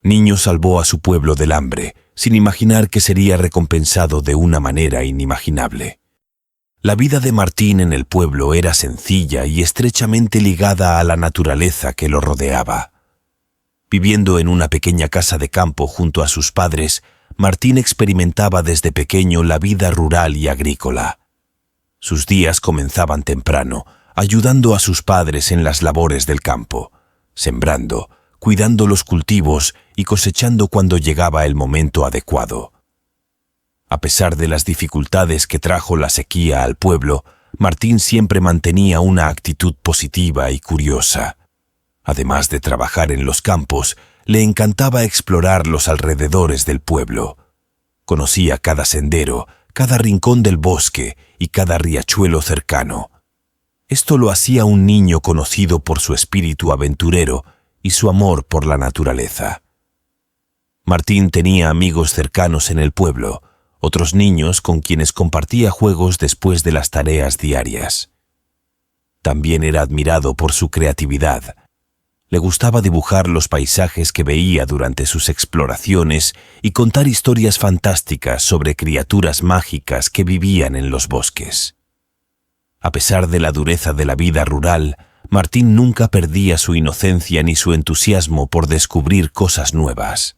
Niño salvó a su pueblo del hambre, sin imaginar que sería recompensado de una manera inimaginable. La vida de Martín en el pueblo era sencilla y estrechamente ligada a la naturaleza que lo rodeaba. Viviendo en una pequeña casa de campo junto a sus padres, Martín experimentaba desde pequeño la vida rural y agrícola. Sus días comenzaban temprano, ayudando a sus padres en las labores del campo, sembrando, cuidando los cultivos y cosechando cuando llegaba el momento adecuado. A pesar de las dificultades que trajo la sequía al pueblo, Martín siempre mantenía una actitud positiva y curiosa. Además de trabajar en los campos, le encantaba explorar los alrededores del pueblo. Conocía cada sendero, cada rincón del bosque y cada riachuelo cercano. Esto lo hacía un niño conocido por su espíritu aventurero y su amor por la naturaleza. Martín tenía amigos cercanos en el pueblo, otros niños con quienes compartía juegos después de las tareas diarias. También era admirado por su creatividad. Le gustaba dibujar los paisajes que veía durante sus exploraciones y contar historias fantásticas sobre criaturas mágicas que vivían en los bosques. A pesar de la dureza de la vida rural, Martín nunca perdía su inocencia ni su entusiasmo por descubrir cosas nuevas.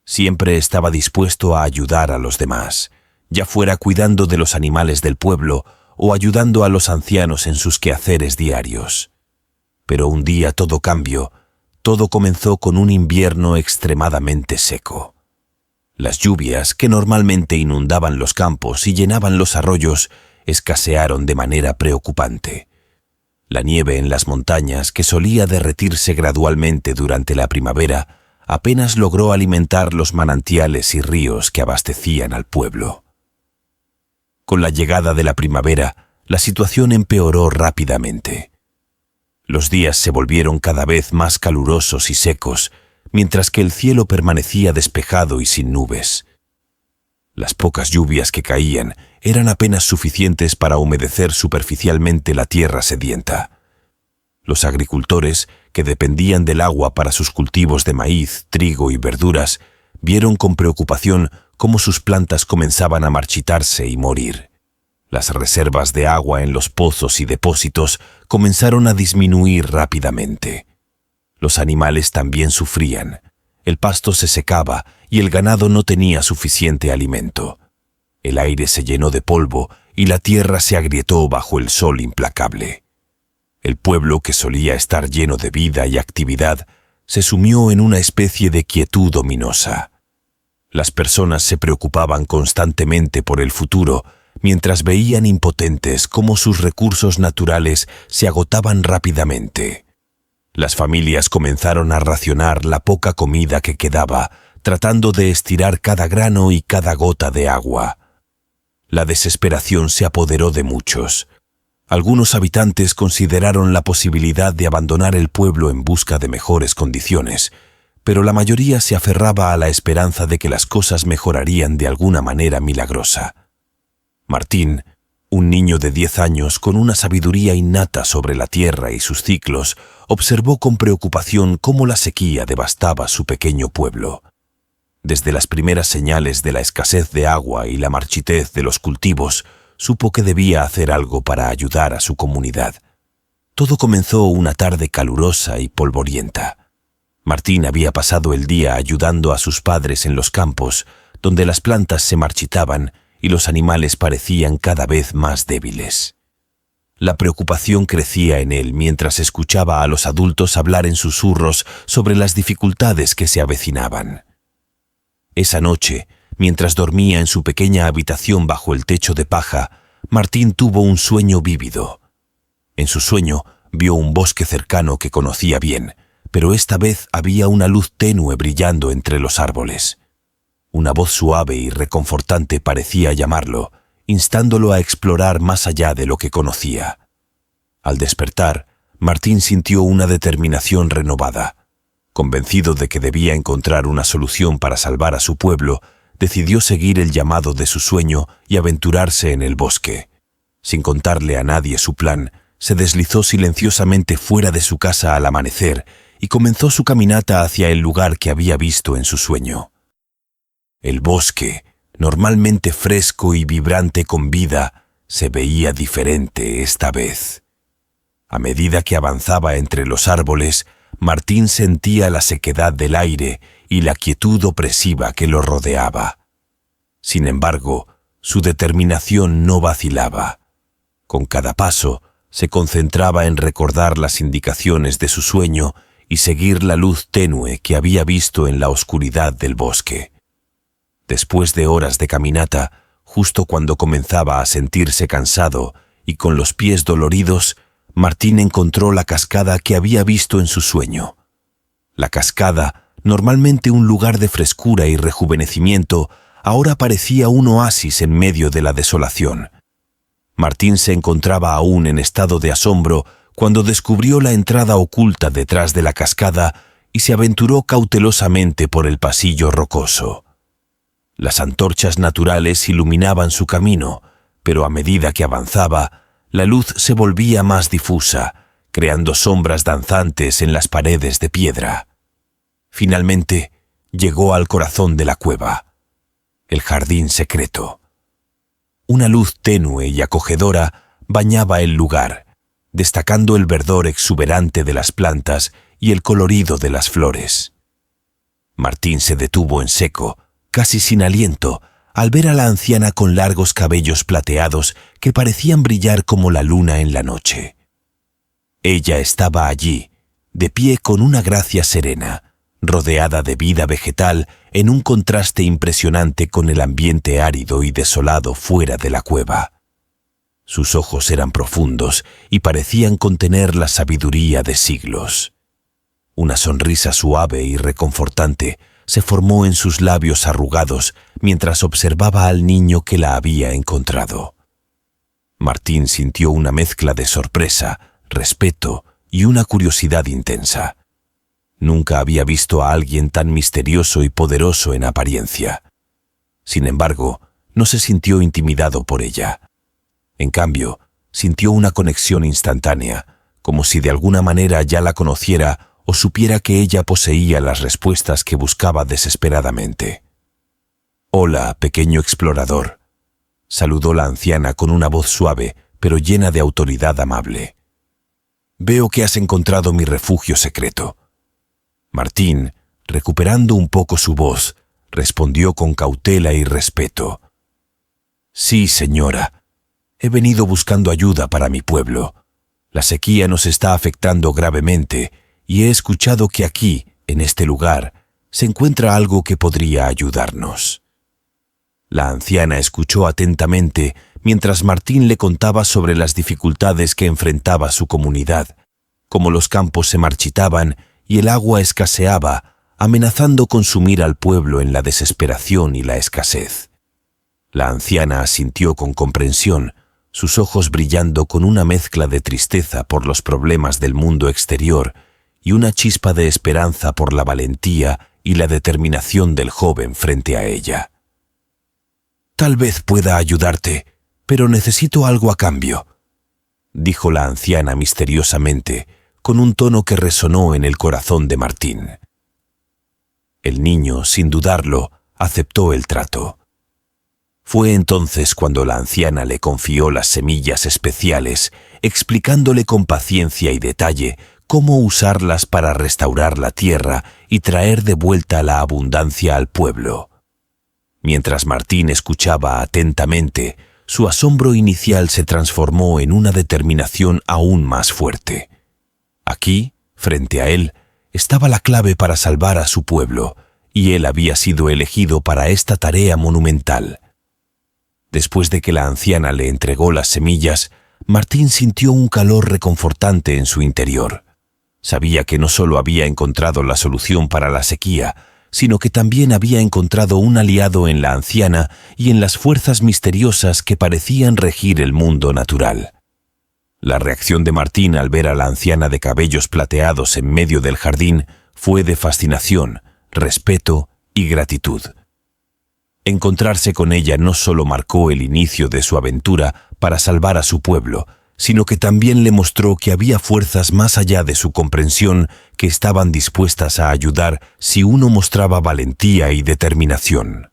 Siempre estaba dispuesto a ayudar a los demás, ya fuera cuidando de los animales del pueblo o ayudando a los ancianos en sus quehaceres diarios. Pero un día todo cambió. Todo comenzó con un invierno extremadamente seco. Las lluvias, que normalmente inundaban los campos y llenaban los arroyos, escasearon de manera preocupante. La nieve en las montañas, que solía derretirse gradualmente durante la primavera, apenas logró alimentar los manantiales y ríos que abastecían al pueblo. Con la llegada de la primavera, la situación empeoró rápidamente. Los días se volvieron cada vez más calurosos y secos, mientras que el cielo permanecía despejado y sin nubes. Las pocas lluvias que caían eran apenas suficientes para humedecer superficialmente la tierra sedienta. Los agricultores, que dependían del agua para sus cultivos de maíz, trigo y verduras, vieron con preocupación cómo sus plantas comenzaban a marchitarse y morir. Las reservas de agua en los pozos y depósitos comenzaron a disminuir rápidamente. Los animales también sufrían. El pasto se secaba y el ganado no tenía suficiente alimento. El aire se llenó de polvo y la tierra se agrietó bajo el sol implacable. El pueblo, que solía estar lleno de vida y actividad, se sumió en una especie de quietud ominosa. Las personas se preocupaban constantemente por el futuro, mientras veían impotentes cómo sus recursos naturales se agotaban rápidamente. Las familias comenzaron a racionar la poca comida que quedaba, tratando de estirar cada grano y cada gota de agua. La desesperación se apoderó de muchos. Algunos habitantes consideraron la posibilidad de abandonar el pueblo en busca de mejores condiciones, pero la mayoría se aferraba a la esperanza de que las cosas mejorarían de alguna manera milagrosa. Martín, un niño de 10 años con una sabiduría innata sobre la tierra y sus ciclos, observó con preocupación cómo la sequía devastaba su pequeño pueblo. Desde las primeras señales de la escasez de agua y la marchitez de los cultivos, supo que debía hacer algo para ayudar a su comunidad. Todo comenzó una tarde calurosa y polvorienta. Martín había pasado el día ayudando a sus padres en los campos, donde las plantas se marchitaban y los animales parecían cada vez más débiles. La preocupación crecía en él mientras escuchaba a los adultos hablar en susurros sobre las dificultades que se avecinaban. Esa noche, mientras dormía en su pequeña habitación bajo el techo de paja, Martín tuvo un sueño vívido. En su sueño vio un bosque cercano que conocía bien, pero esta vez había una luz tenue brillando entre los árboles. Una voz suave y reconfortante parecía llamarlo, instándolo a explorar más allá de lo que conocía. Al despertar, Martín sintió una determinación renovada. Convencido de que debía encontrar una solución para salvar a su pueblo, decidió seguir el llamado de su sueño y aventurarse en el bosque. Sin contarle a nadie su plan, se deslizó silenciosamente fuera de su casa al amanecer y comenzó su caminata hacia el lugar que había visto en su sueño. El bosque, normalmente fresco y vibrante con vida, se veía diferente esta vez. A medida que avanzaba entre los árboles, Martín sentía la sequedad del aire y la quietud opresiva que lo rodeaba. Sin embargo, su determinación no vacilaba. Con cada paso, se concentraba en recordar las indicaciones de su sueño y seguir la luz tenue que había visto en la oscuridad del bosque. Después de horas de caminata, justo cuando comenzaba a sentirse cansado y con los pies doloridos, Martín encontró la cascada que había visto en su sueño. La cascada, normalmente un lugar de frescura y rejuvenecimiento, ahora parecía un oasis en medio de la desolación. Martín se encontraba aún en estado de asombro cuando descubrió la entrada oculta detrás de la cascada y se aventuró cautelosamente por el pasillo rocoso. Las antorchas naturales iluminaban su camino, pero a medida que avanzaba, la luz se volvía más difusa, creando sombras danzantes en las paredes de piedra. Finalmente, llegó al corazón de la cueva, el jardín secreto. Una luz tenue y acogedora bañaba el lugar, destacando el verdor exuberante de las plantas y el colorido de las flores. Martín se detuvo en seco, casi sin aliento, al ver a la anciana con largos cabellos plateados que parecían brillar como la luna en la noche. Ella estaba allí, de pie con una gracia serena, rodeada de vida vegetal en un contraste impresionante con el ambiente árido y desolado fuera de la cueva. Sus ojos eran profundos y parecían contener la sabiduría de siglos. Una sonrisa suave y reconfortante se formó en sus labios arrugados mientras observaba al niño que la había encontrado. Martín sintió una mezcla de sorpresa, respeto y una curiosidad intensa. Nunca había visto a alguien tan misterioso y poderoso en apariencia. Sin embargo, no se sintió intimidado por ella. En cambio, sintió una conexión instantánea, como si de alguna manera ya la conociera o supiera que ella poseía las respuestas que buscaba desesperadamente. «Hola, pequeño explorador», saludó la anciana con una voz suave, pero llena de autoridad amable. «Veo que has encontrado mi refugio secreto». Martín, recuperando un poco su voz, respondió con cautela y respeto. «Sí, señora. He venido buscando ayuda para mi pueblo. La sequía nos está afectando gravemente y he escuchado que aquí, en este lugar, se encuentra algo que podría ayudarnos». La anciana escuchó atentamente mientras Martín le contaba sobre las dificultades que enfrentaba su comunidad, cómo los campos se marchitaban y el agua escaseaba, amenazando consumir al pueblo en la desesperación y la escasez. La anciana asintió con comprensión, sus ojos brillando con una mezcla de tristeza por los problemas del mundo exterior y una chispa de esperanza por la valentía y la determinación del joven frente a ella. «Tal vez pueda ayudarte, pero necesito algo a cambio», dijo la anciana misteriosamente, con un tono que resonó en el corazón de Martín. El niño, sin dudarlo, aceptó el trato. Fue entonces cuando la anciana le confió las semillas especiales, explicándole con paciencia y detalle cómo usarlas para restaurar la tierra y traer de vuelta la abundancia al pueblo. Mientras Martín escuchaba atentamente, su asombro inicial se transformó en una determinación aún más fuerte. Aquí, frente a él, estaba la clave para salvar a su pueblo, y él había sido elegido para esta tarea monumental. Después de que la anciana le entregó las semillas, Martín sintió un calor reconfortante en su interior. Sabía que no solo había encontrado la solución para la sequía, sino que también había encontrado un aliado en la anciana y en las fuerzas misteriosas que parecían regir el mundo natural. La reacción de Martín al ver a la anciana de cabellos plateados en medio del jardín fue de fascinación, respeto y gratitud. Encontrarse con ella no solo marcó el inicio de su aventura para salvar a su pueblo, sino que también le mostró que había fuerzas más allá de su comprensión que estaban dispuestas a ayudar si uno mostraba valentía y determinación.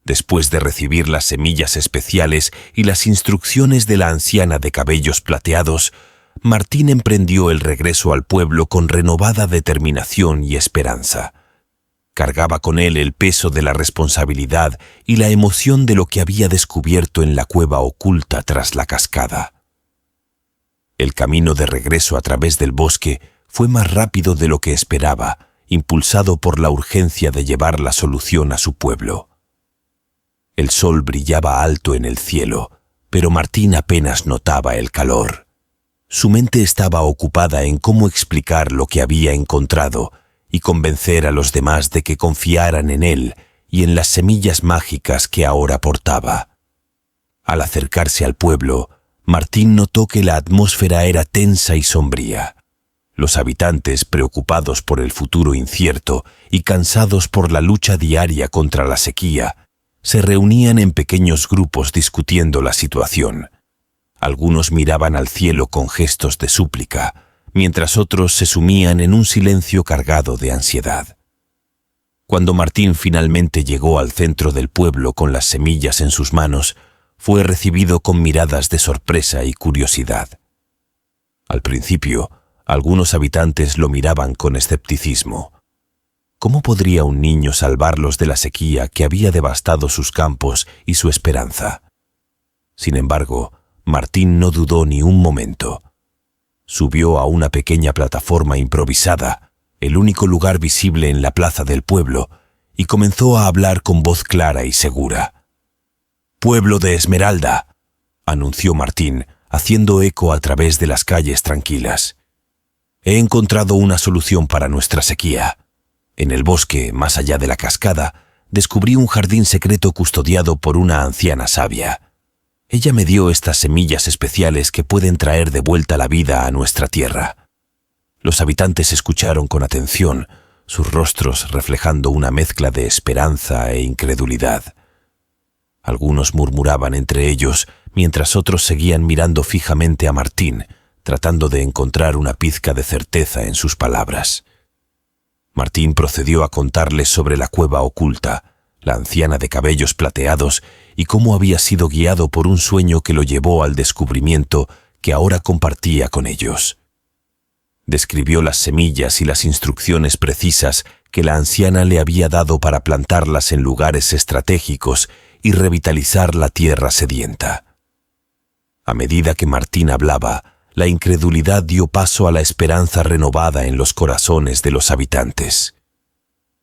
Después de recibir las semillas especiales y las instrucciones de la anciana de cabellos plateados, Martín emprendió el regreso al pueblo con renovada determinación y esperanza. Cargaba con él el peso de la responsabilidad y la emoción de lo que había descubierto en la cueva oculta tras la cascada. El camino de regreso a través del bosque fue más rápido de lo que esperaba, impulsado por la urgencia de llevar la solución a su pueblo. El sol brillaba alto en el cielo, pero Martín apenas notaba el calor. Su mente estaba ocupada en cómo explicar lo que había encontrado y convencer a los demás de que confiaran en él y en las semillas mágicas que ahora portaba. Al acercarse al pueblo, Martín notó que la atmósfera era tensa y sombría. Los habitantes, preocupados por el futuro incierto y cansados por la lucha diaria contra la sequía, se reunían en pequeños grupos discutiendo la situación. Algunos miraban al cielo con gestos de súplica, mientras otros se sumían en un silencio cargado de ansiedad. Cuando Martín finalmente llegó al centro del pueblo con las semillas en sus manos, fue recibido con miradas de sorpresa y curiosidad. Al principio, algunos habitantes lo miraban con escepticismo. ¿Cómo podría un niño salvarlos de la sequía que había devastado sus campos y su esperanza? Sin embargo, Martín no dudó ni un momento. Subió a una pequeña plataforma improvisada, el único lugar visible en la plaza del pueblo, y comenzó a hablar con voz clara y segura. «Pueblo de Esmeralda», anunció Martín, haciendo eco a través de las calles tranquilas. «He encontrado una solución para nuestra sequía. En el bosque, más allá de la cascada, descubrí un jardín secreto custodiado por una anciana sabia. Ella me dio estas semillas especiales que pueden traer de vuelta la vida a nuestra tierra». Los habitantes escucharon con atención, sus rostros reflejando una mezcla de esperanza e incredulidad. Algunos murmuraban entre ellos, mientras otros seguían mirando fijamente a Martín, tratando de encontrar una pizca de certeza en sus palabras. Martín procedió a contarles sobre la cueva oculta, la anciana de cabellos plateados y cómo había sido guiado por un sueño que lo llevó al descubrimiento que ahora compartía con ellos. Describió las semillas y las instrucciones precisas que la anciana le había dado para plantarlas en lugares estratégicos y revitalizar la tierra sedienta. A medida que Martín hablaba, la incredulidad dio paso a la esperanza renovada en los corazones de los habitantes.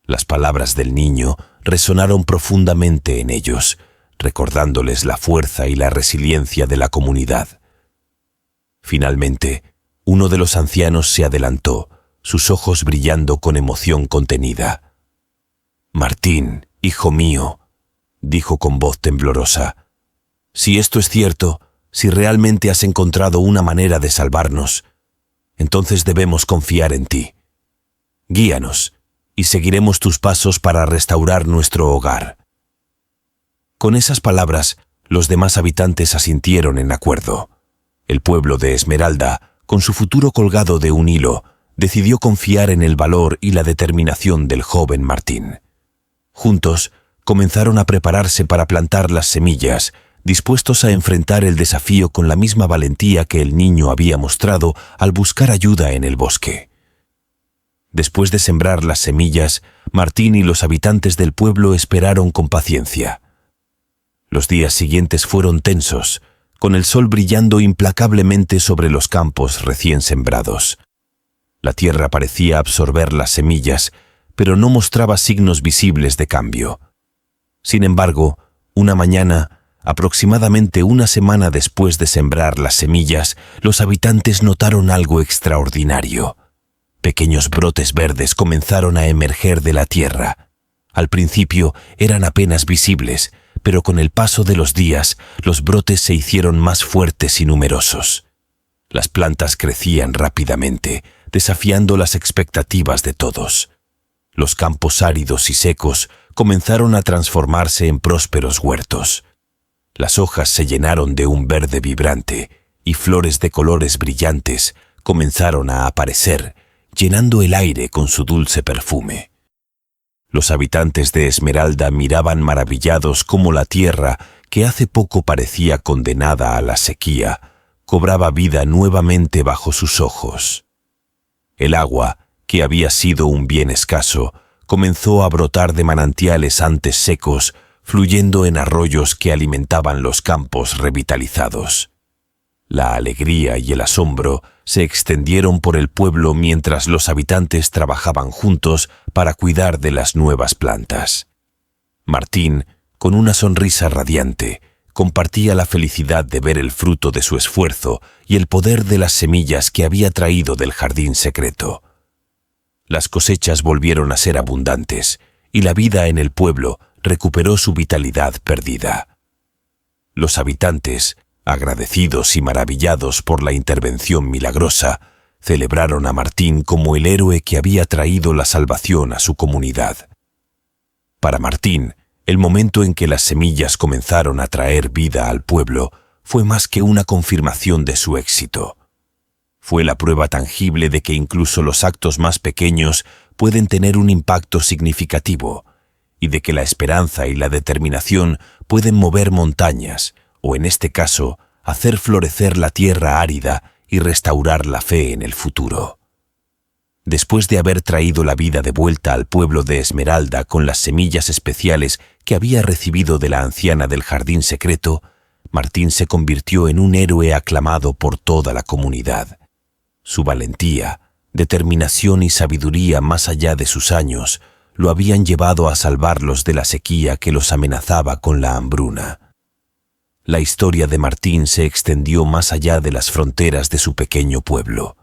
Las palabras del niño resonaron profundamente en ellos, recordándoles la fuerza y la resiliencia de la comunidad. Finalmente, uno de los ancianos se adelantó, sus ojos brillando con emoción contenida. «Martín, hijo mío», dijo con voz temblorosa, «si esto es cierto, si realmente has encontrado una manera de salvarnos, entonces debemos confiar en ti. Guíanos, y seguiremos tus pasos para restaurar nuestro hogar». Con esas palabras, los demás habitantes asintieron en acuerdo. El pueblo de Esmeralda, con su futuro colgado de un hilo, decidió confiar en el valor y la determinación del joven Martín. Juntos, comenzaron a prepararse para plantar las semillas, dispuestos a enfrentar el desafío con la misma valentía que el niño había mostrado al buscar ayuda en el bosque. Después de sembrar las semillas, Martín y los habitantes del pueblo esperaron con paciencia. Los días siguientes fueron tensos, con el sol brillando implacablemente sobre los campos recién sembrados. La tierra parecía absorber las semillas, pero no mostraba signos visibles de cambio. Sin embargo, una mañana, aproximadamente una semana después de sembrar las semillas, los habitantes notaron algo extraordinario. Pequeños brotes verdes comenzaron a emerger de la tierra. Al principio eran apenas visibles, pero con el paso de los días, los brotes se hicieron más fuertes y numerosos. Las plantas crecían rápidamente, desafiando las expectativas de todos. Los campos áridos y secos comenzaron a transformarse en prósperos huertos. Las hojas se llenaron de un verde vibrante, y flores de colores brillantes comenzaron a aparecer, llenando el aire con su dulce perfume. Los habitantes de Esmeralda miraban maravillados cómo la tierra, que hace poco parecía condenada a la sequía, cobraba vida nuevamente bajo sus ojos. El agua, que había sido un bien escaso, comenzó a brotar de manantiales antes secos, fluyendo en arroyos que alimentaban los campos revitalizados. La alegría y el asombro se extendieron por el pueblo mientras los habitantes trabajaban juntos para cuidar de las nuevas plantas. Martín, con una sonrisa radiante, compartía la felicidad de ver el fruto de su esfuerzo y el poder de las semillas que había traído del jardín secreto. Las cosechas volvieron a ser abundantes y la vida en el pueblo recuperó su vitalidad perdida. Los habitantes, agradecidos y maravillados por la intervención milagrosa, celebraron a Martín como el héroe que había traído la salvación a su comunidad. Para Martín, el momento en que las semillas comenzaron a traer vida al pueblo fue más que una confirmación de su éxito. Fue la prueba tangible de que incluso los actos más pequeños pueden tener un impacto significativo, y de que la esperanza y la determinación pueden mover montañas, o en este caso, hacer florecer la tierra árida y restaurar la fe en el futuro. Después de haber traído la vida de vuelta al pueblo de Esmeralda con las semillas especiales que había recibido de la anciana del jardín secreto, Martín se convirtió en un héroe aclamado por toda la comunidad. Su valentía, determinación y sabiduría más allá de sus años lo habían llevado a salvarlos de la sequía que los amenazaba con la hambruna. La historia de Martín se extendió más allá de las fronteras de su pequeño pueblo.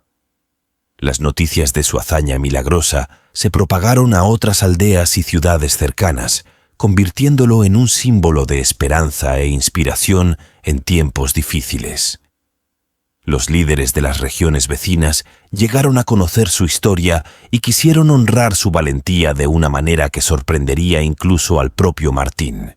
Las noticias de su hazaña milagrosa se propagaron a otras aldeas y ciudades cercanas, convirtiéndolo en un símbolo de esperanza e inspiración en tiempos difíciles. Los líderes de las regiones vecinas llegaron a conocer su historia y quisieron honrar su valentía de una manera que sorprendería incluso al propio Martín.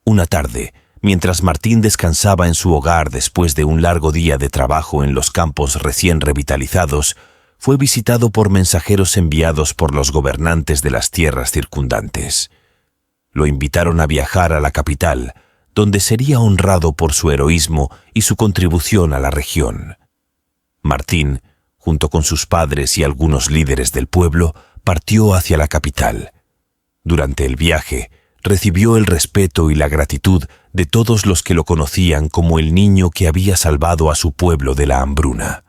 Una tarde, mientras Martín descansaba en su hogar después de un largo día de trabajo en los campos recién revitalizados, fue visitado por mensajeros enviados por los gobernantes de las tierras circundantes. Lo invitaron a viajar a la capital, donde sería honrado por su heroísmo y su contribución a la región. Martín, junto con sus padres y algunos líderes del pueblo, partió hacia la capital. Durante el viaje, recibió el respeto y la gratitud de todos los que lo conocían como el niño que había salvado a su pueblo de la hambruna.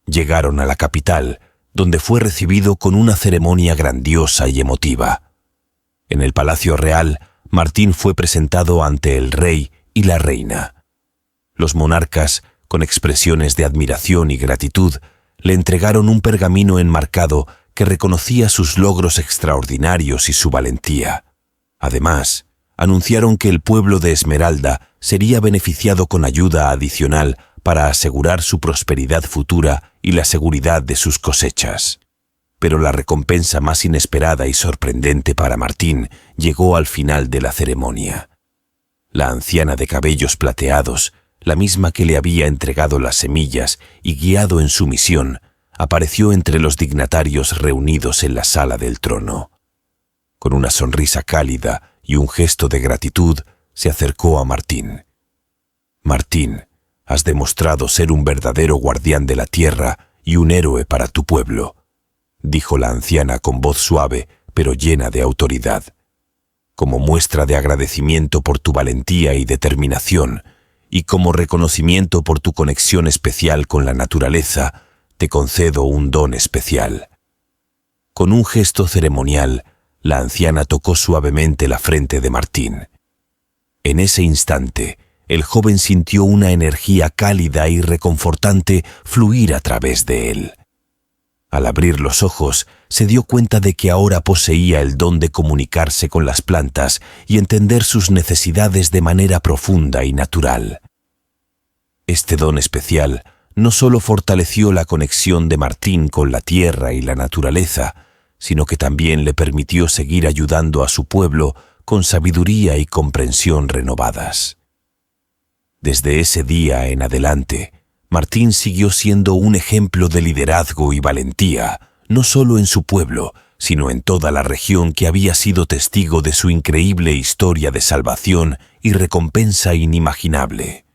Llegaron a la capital, donde fue recibido con una ceremonia grandiosa y emotiva. En el Palacio Real, Martín fue presentado ante el rey y la reina. Los monarcas, con expresiones de admiración y gratitud, le entregaron un pergamino enmarcado que reconocía sus logros extraordinarios y su valentía. Además, anunciaron que el pueblo de Esmeralda sería beneficiado con ayuda adicional para asegurar su prosperidad futura y la seguridad de sus cosechas. Pero la recompensa más inesperada y sorprendente para Martín llegó al final de la ceremonia. La anciana de cabellos plateados, la misma que le había entregado las semillas y guiado en su misión, apareció entre los dignatarios reunidos en la sala del trono. Con una sonrisa cálida y un gesto de gratitud, se acercó a Martín. «Martín, has demostrado ser un verdadero guardián de la tierra y un héroe para tu pueblo», dijo la anciana con voz suave, pero llena de autoridad. «Como muestra de agradecimiento por tu valentía y determinación, y como reconocimiento por tu conexión especial con la naturaleza, te concedo un don especial». Con un gesto ceremonial, la anciana tocó suavemente la frente de Martín. En ese instante, el joven sintió una energía cálida y reconfortante fluir a través de él. Al abrir los ojos, se dio cuenta de que ahora poseía el don de comunicarse con las plantas y entender sus necesidades de manera profunda y natural. Este don especial no solo fortaleció la conexión de Martín con la tierra y la naturaleza, sino que también le permitió seguir ayudando a su pueblo con sabiduría y comprensión renovadas. Desde ese día en adelante, Martín siguió siendo un ejemplo de liderazgo y valentía, no solo en su pueblo, sino en toda la región que había sido testigo de su increíble historia de salvación y recompensa inimaginable.